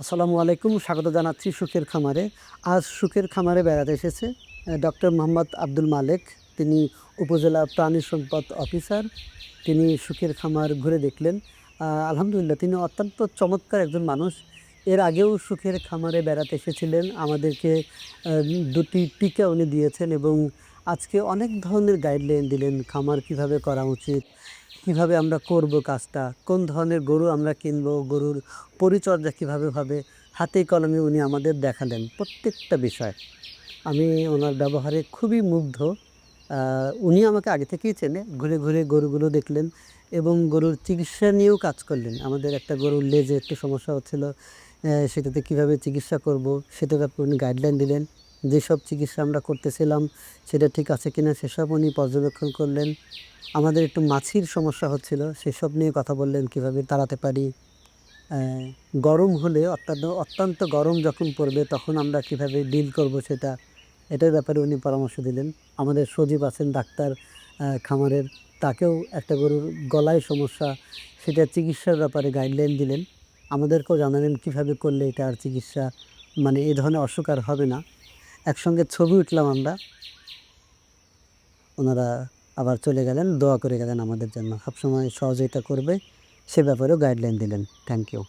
আসসালামু আলাইকুম, স্বাগত জানাচ্ছি সুখের খামারে। আজ সুখের খামারে বেড়াতে এসেছে ডক্টর মোহাম্মদ আব্দুল মালেক। তিনি উপজেলা প্রাণী সম্পদ অফিসার। তিনি সুখের খামার ঘুরে দেখলেন। আলহামদুলিল্লাহ, তিনি অত্যন্ত চমৎকার একজন মানুষ। এর আগেও সুখের খামারে বেড়াতে এসেছিলেন, আমাদেরকে দুটি টিকা উনি দিয়েছেন এবং আজকে অনেক ধরনের গাইডলাইন দিলেন, খামার কিভাবে করা উচিত, কিভাবে আমরা করব কাজটা, কোন ধরনের গরু আমরা কিনবো, গরুর পরিচর্যা কিভাবে হবে, হাতে কলমে উনি আমাদের দেখালেন প্রত্যেকটা বিষয়। আমি ওনার ব্যবহারে খুবই মুগ্ধ। উনি আমাকে আগে থেকেই চেনে, ঘুরে ঘুরে গরুগুলো দেখলেন এবং গরুর চিকিৎসা নিয়েও কাজ করলেন। আমাদের একটা গরুর লেজে একটু সমস্যা হচ্ছিল, সেটাতে কিভাবে চিকিৎসা করব সেটার ব্যাপারে উনি গাইডলাইন দিলেন। যেসব চিকিৎসা আমরা করতেছিলাম সেটা ঠিক আছে কিনা সেসব উনি পর্যবেক্ষণ করলেন। আমাদের একটু মাছির সমস্যা হচ্ছিল, সেসব নিয়ে কথা বললেন, কিভাবে তাড়াতে পারি। গরম হলে অত্যন্ত গরম যখন পড়বে তখন আমরা কিভাবে ডিল করব সেটা, এটার ব্যাপারে উনি পরামর্শ দিলেন। আমাদের সজীব আছেন ডাক্তার খামারের, তাকেও একটা গরুর গলায় সমস্যা, সেটা চিকিৎসার ব্যাপারে গাইডলাইন দিলেন। আমাদেরকেও জানালেন কিভাবে করলে এটা আর চিকিৎসা, মানে এই ধরনের অসুখ আর হবে না। একসঙ্গে ছবি উঠলাম আমরা। ওনারা আবার চলে গেলেন, দোয়া করে গেলেন আমাদের জন্য, সবসময় সহযোগিতা করবে সে ব্যাপারেও গাইডলাইন দিলেন। Thank you.